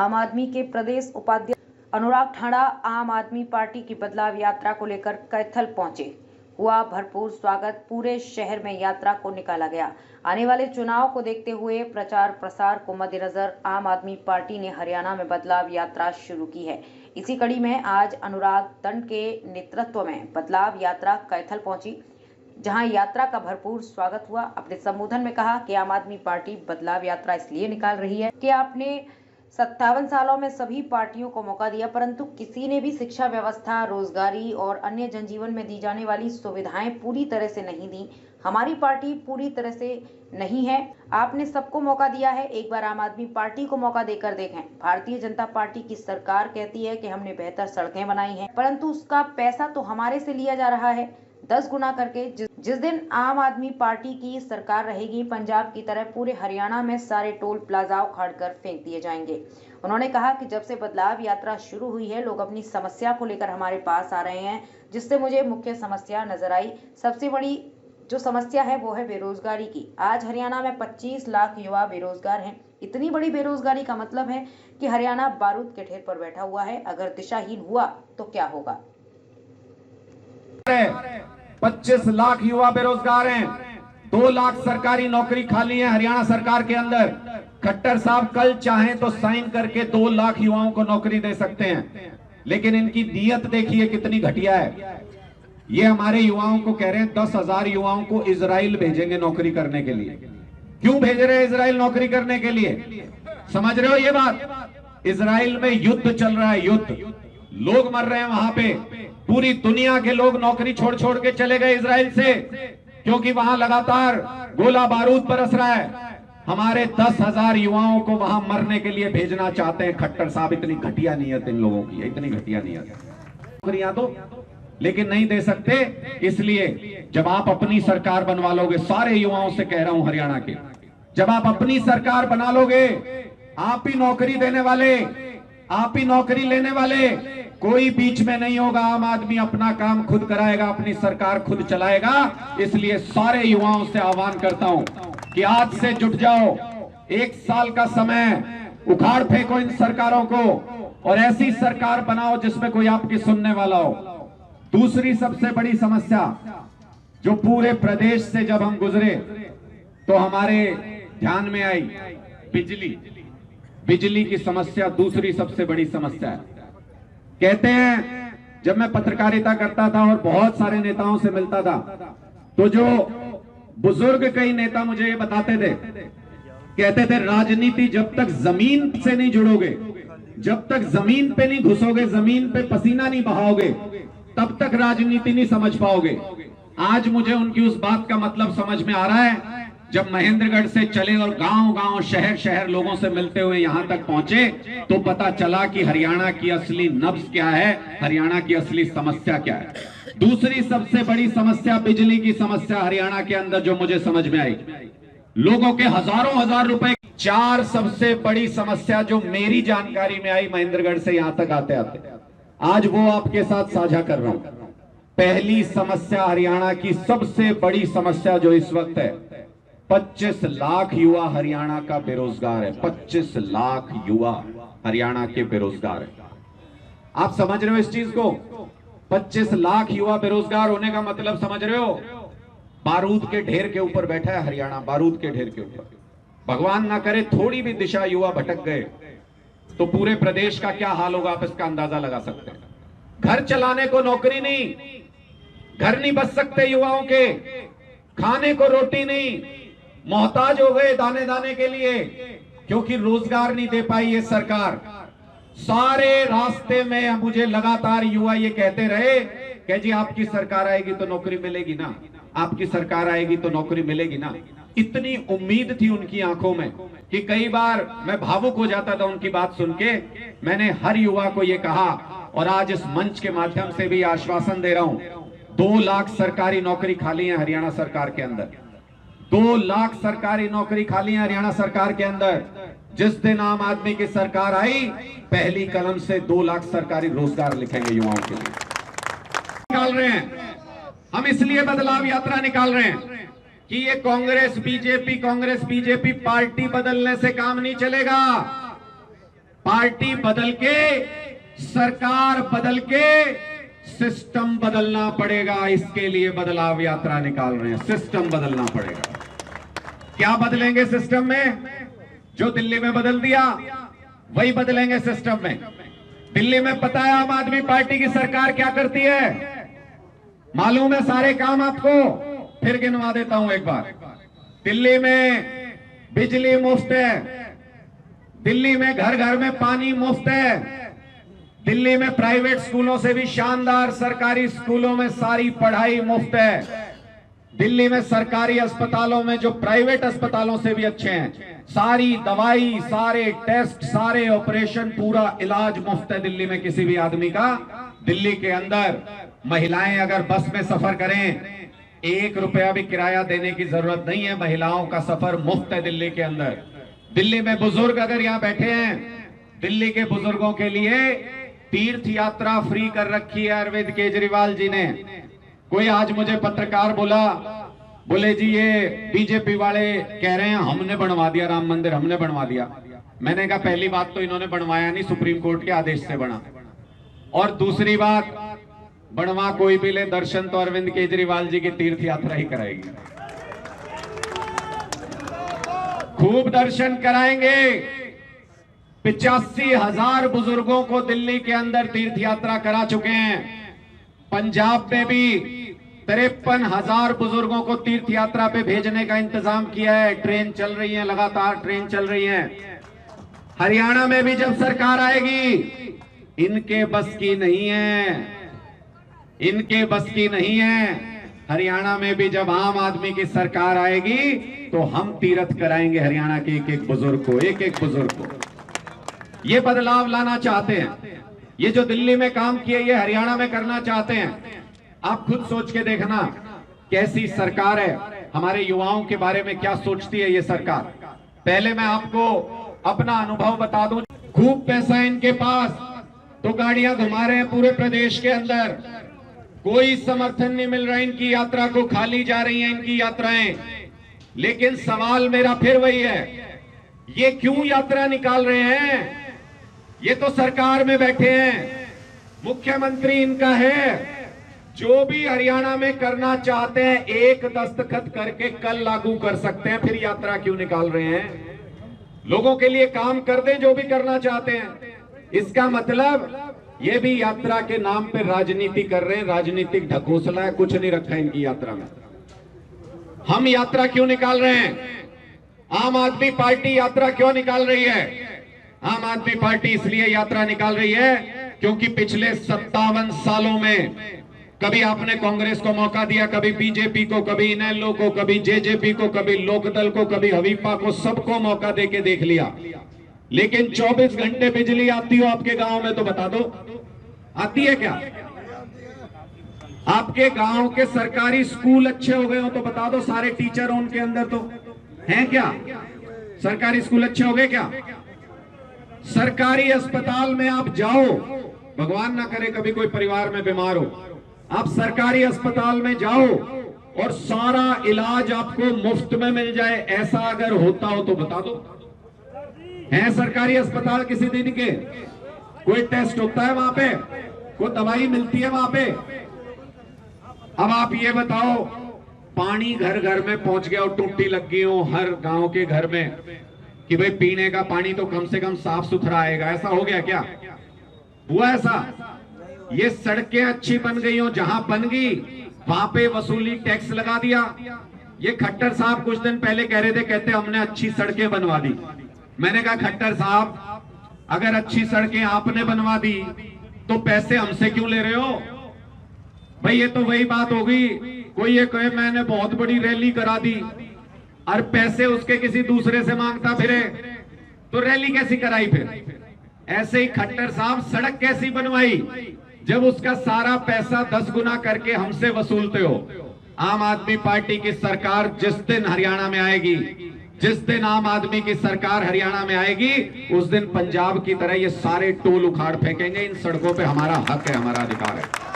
आम आदमी के प्रदेश उपाध्यक्ष अनुराग ठाड़ा आम आदमी पार्टी की बदलाव यात्रा को लेकर कैथल पहुंचे। हुआ भरपूर स्वागत। पूरे शहर में यात्रा को निकाला गया। आने वाले चुनाव को देखते हुए प्रचार प्रसार को मद्देनजर आम आदमी पार्टी ने हरियाणा में बदलाव यात्रा शुरू की है। इसी कड़ी में आज अनुराग दंड के नेतृत्व में बदलाव यात्रा कैथल पहुंची, जहां यात्रा का भरपूर स्वागत हुआ। अपने संबोधन में कहा कि आम आदमी पार्टी बदलाव यात्रा इसलिए निकाल रही है कि आपने 57 सालों में सभी पार्टियों को मौका दिया, परंतु किसी ने भी शिक्षा व्यवस्था, रोजगारी और अन्य जनजीवन में दी जाने वाली सुविधाएं पूरी तरह से नहीं दी। हमारी पार्टी पूरी तरह से नहीं है। आपने सबको मौका दिया है, एक बार आम आदमी पार्टी को मौका देकर देखें। भारतीय जनता पार्टी की सरकार कहती है कि हमने बेहतर सड़कें बनाई हैं, परंतु उसका पैसा तो हमारे से लिया जा रहा है 10 गुना करके। जिस दिन आम आदमी पार्टी की सरकार रहेगी, पंजाब की तरह पूरे हरियाणा में सारे टोल प्लाजा उखाड़कर फेंक दिए जाएंगे। उन्होंने कहा कि जब से बदलाव यात्रा शुरू हुई है, लोग अपनी समस्या को लेकर हमारे पास आ रहे हैं, जिससे मुझे मुख्य समस्या नजर आई। सबसे बड़ी जो समस्या है वो है बेरोजगारी की। आज हरियाणा में 25 लाख युवा बेरोजगार हैं। इतनी बड़ी बेरोजगारी का मतलब है कि हरियाणा बारूद के ढेर पर बैठा हुआ है। अगर दिशाहीन हुआ तो क्या होगा। 25 लाख युवा बेरोजगार हैं, 2 लाख सरकारी नौकरी खाली है हरियाणा सरकार के अंदर। खट्टर साहब कल चाहें तो साइन करके 2 लाख युवाओं को नौकरी दे सकते हैं, लेकिन इनकी नीयत देखिए कितनी घटिया है। ये हमारे युवाओं को कह रहे हैं 10,000 युवाओं को इजराइल भेजेंगे नौकरी करने के लिए। क्यों भेज रहे हैं इजराइल नौकरी करने के लिए? समझ रहे हो ये बात? इजराइल में युद्ध चल रहा है, युद्ध, लोग मर रहे हैं वहां पे। पूरी दुनिया के लोग नौकरी छोड़ छोड़ के चले गए इजराइल से, क्योंकि वहां लगातार गोला बारूद बरस रहा है। हमारे 10,000 युवाओं को वहां मरने के लिए भेजना चाहते हैं खट्टर साहब। इतनी घटिया नीयत इन लोगों की, इतनी घटिया नीयत। नौकरियां दो, लेकिन नहीं दे सकते। इसलिए जब आप अपनी सरकार बनवा लोगे, सारे युवाओं से कह रहा हूं हरियाणा के, जब आप अपनी सरकार बना लोगे, आप ही नौकरी देने वाले, आप ही नौकरी लेने वाले, कोई बीच में नहीं होगा। आम आदमी अपना काम खुद कराएगा, अपनी सरकार खुद चलाएगा। इसलिए सारे युवाओं से आह्वान करता हूं कि आज से जुट जाओ। 1 साल का समय, उखाड़ फेंको इन सरकारों को और ऐसी सरकार बनाओ जिसमें कोई आपकी सुनने वाला हो। दूसरी सबसे बड़ी समस्या जो पूरे प्रदेश से जब हम गुजरे तो हमारे ध्यान में आई, बिजली की समस्या दूसरी सबसे बड़ी समस्या है। कहते हैं जब मैं पत्रकारिता करता था और बहुत सारे नेताओं से मिलता था, तो जो बुजुर्ग कई नेता मुझे ये बताते थे, कहते थे राजनीति जब तक जमीन से नहीं जुड़ोगे, जब तक जमीन पे नहीं घुसोगे, जमीन पे पसीना नहीं बहाओगे, तब तक राजनीति नहीं समझ पाओगे। आज मुझे उनकी उस बात का मतलब समझ में आ रहा है। जब महेंद्रगढ़ से चले और गांव-गांव, शहर-शहर लोगों से मिलते हुए यहां तक पहुंचे, तो पता चला कि हरियाणा की असली नब्ज क्या है, हरियाणा की असली समस्या क्या है। दूसरी सबसे बड़ी समस्या बिजली की समस्या हरियाणा के अंदर जो मुझे समझ में आई, लोगों के हजारों हजार रुपए। 4 सबसे बड़ी समस्या जो मेरी जानकारी में आई महेंद्रगढ़ से यहां तक आते आते, आज वो आपके साथ साझा कर रहा हूं। पहली समस्या, हरियाणा की सबसे बड़ी समस्या जो इस वक्त है, 25 लाख युवा हरियाणा का बेरोजगार है। 25 लाख युवा हरियाणा के बेरोजगार है। आप समझ रहे हो इस चीज को? 25 लाख युवा बेरोजगार होने का मतलब समझ रहे हो? बारूद के ढेर के ऊपर बैठा है हरियाणा, बारूद के ढेर के ऊपर। भगवान ना करे थोड़ी भी दिशा युवा भटक गए तो पूरे प्रदेश का क्या हाल होगा, आप इसका अंदाजा लगा सकते हैं। घर चलाने को नौकरी नहीं, घर नहीं बच सकते युवाओं के, खाने को रोटी नहीं, मोहताज हो गए दाने दाने के लिए, क्योंकि रोजगार नहीं दे पाई ये सरकार। सारे रास्ते में मुझे लगातार युवा ये कहते रहे कि जी आपकी सरकार आएगी तो नौकरी मिलेगी ना, आपकी सरकार आएगी तो नौकरी मिलेगी ना। इतनी उम्मीद थी उनकी आंखों में कि कई बार मैं भावुक हो जाता था उनकी बात सुन के। मैंने हर युवा को ये कहा और आज इस मंच के माध्यम से भी आश्वासन दे रहा हूं, 2 लाख सरकारी नौकरी खाली है हरियाणा सरकार के अंदर। 2 लाख सरकारी नौकरी खाली है हरियाणा सरकार के अंदर। जिस दिन आम आदमी की सरकार आई, पहली कलम से 2 लाख सरकारी रोजगार लिखेंगे युवाओं के लिए। निकाल रहे हैं हम, इसलिए बदलाव यात्रा निकाल रहे हैं कि ये कांग्रेस बीजेपी पार्टी बदलने से काम नहीं चलेगा। पार्टी बदल के, सरकार बदल के, सिस्टम बदलना पड़ेगा। इसके लिए बदलाव यात्रा निकाल रहे हैं। सिस्टम बदलना पड़ेगा। क्या बदलेंगे सिस्टम में? जो दिल्ली में बदल दिया वही बदलेंगे सिस्टम में। दिल्ली में पता है आम आदमी पार्टी की सरकार क्या करती है? मालूम है सारे काम आपको? फिर गिनवा देता हूं एक बार। दिल्ली में बिजली मुफ्त है, दिल्ली में घर घर में पानी मुफ्त है, दिल्ली में प्राइवेट स्कूलों से भी शानदार सरकारी स्कूलों में सारी पढ़ाई मुफ्त है, दिल्ली में सरकारी अस्पतालों में जो प्राइवेट अस्पतालों से भी अच्छे हैं, सारी दवाई, सारे टेस्ट, सारे ऑपरेशन, पूरा इलाज मुफ्त है दिल्ली में किसी भी आदमी का। दिल्ली के अंदर महिलाएं अगर बस में सफर करें, 1 रुपया भी किराया देने की जरूरत नहीं है। महिलाओं का सफर मुफ्त है दिल्ली के अंदर। दिल्ली में बुजुर्ग अगर यहां बैठे हैं, दिल्ली के बुजुर्गों के लिए तीर्थ यात्रा फ्री कर रखी है अरविंद केजरीवाल जी ने। कोई आज मुझे पत्रकार बोले जी ये बीजेपी वाले कह रहे हैं हमने बनवा दिया राम मंदिर, हमने बनवा दिया। मैंने कहा पहली बात तो इन्होंने बनवाया नहीं, सुप्रीम कोर्ट के आदेश से बना, और दूसरी बात बनवा कोई भी ले, दर्शन तो अरविंद केजरीवाल जी की तीर्थ यात्रा ही कराएगी। खूब दर्शन कराएंगे। 85,000 बुजुर्गों को दिल्ली के अंदर तीर्थ यात्रा करा चुके हैं। पंजाब में भी 53,000 बुजुर्गों को तीर्थ यात्रा पे भेजने का इंतजाम किया है। ट्रेन चल रही है, लगातार ट्रेन चल रही है। हरियाणा में भी जब सरकार आएगी, इनके बस की नहीं है, इनके बस की नहीं है। हरियाणा में भी जब आम आदमी की सरकार आएगी तो हम तीर्थ कराएंगे हरियाणा के एक एक बुजुर्ग को, एक एक बुजुर्ग को। ये बदलाव लाना चाहते हैं। ये जो दिल्ली में काम किए ये हरियाणा में करना चाहते हैं। आप खुद सोच के देखना कैसी सरकार है, हमारे युवाओं के बारे में क्या सोचती है ये सरकार। पहले मैं आपको अपना अनुभव बता दूं। खूब पैसा है इनके पास, तो गाड़ियां घुमा रहे हैं पूरे प्रदेश के अंदर। कोई समर्थन नहीं मिल रहा इनकी यात्रा को, खाली जा रही हैं इनकी यात्राएं। लेकिन सवाल मेरा फिर वही है, ये क्यों यात्रा निकाल रहे हैं? ये तो सरकार में बैठे हैं, मुख्यमंत्री इनका है। जो भी हरियाणा में करना चाहते हैं एक दस्तखत करके कल लागू कर सकते हैं, फिर यात्रा क्यों निकाल रहे हैं? लोगों के लिए काम कर दें जो भी करना चाहते हैं। इसका मतलब ये भी यात्रा के नाम पे राजनीति कर रहे हैं, राजनीतिक ढकोसला है, कुछ नहीं रखा इनकी यात्रा में। हम यात्रा क्यों निकाल रहे हैं? आम आदमी पार्टी यात्रा क्यों निकाल रही है? आम आदमी पार्टी इसलिए यात्रा निकाल रही है क्योंकि पिछले 57 सालों में कभी आपने कांग्रेस को मौका दिया, कभी बीजेपी को, कभी इनेलो को, कभी जेजेपी को, कभी लोकदल को, कभी हवीपा को, सबको मौका देके देख लिया। लेकिन 24 घंटे बिजली आती हो आपके गांव में तो बता दो, आती है क्या? आपके गांव के सरकारी स्कूल अच्छे हो गए हो तो बता दो, सारे टीचर हो उनके अंदर तो हैं क्या? सरकारी स्कूल अच्छे हो गए क्या? सरकारी अस्पताल में आप जाओ, भगवान ना करे कभी कोई परिवार में बीमार हो, आप सरकारी अस्पताल में जाओ और सारा इलाज आपको मुफ्त में मिल जाए, ऐसा अगर होता हो तो बता दो। है सरकारी अस्पताल किसी दिन के? कोई टेस्ट होता है वहां पे? कोई दवाई मिलती है वहां पे? अब आप ये बताओ, पानी घर घर में पहुंच गया और टूटी लग गई हो हर गांव के घर में कि भाई पीने का पानी तो कम से कम साफ सुथरा आएगा, ऐसा हो गया क्या? हुआ ऐसा? ये सड़कें अच्छी बन गई हो, जहां बन गई वहां पे वसूली टैक्स लगा दिया। ये खट्टर साहब कुछ दिन पहले कह रहे थे, कहते हमने अच्छी सड़कें बनवा दी। मैंने कहा खट्टर साहब, अगर अच्छी सड़कें आपने बनवा दी तो पैसे हमसे क्यों ले रहे हो भाई? ये तो वही बात होगी, कोई ये कहे मैंने बहुत बड़ी रैली करा दी और पैसे उसके किसी दूसरे से मांगता फिरे, तो रैली कैसी कराई? फिर ऐसे ही खट्टर साहब सड़क कैसी बनवाई जब उसका सारा पैसा 10 गुना करके हमसे वसूलते हो। आम आदमी पार्टी की सरकार जिस दिन हरियाणा में आएगी, जिस दिन आम आदमी की सरकार हरियाणा में आएगी, उस दिन पंजाब की तरह ये सारे टोल उखाड़ फेंकेंगे। इन सड़कों पे हमारा हक है, हमारा अधिकार है।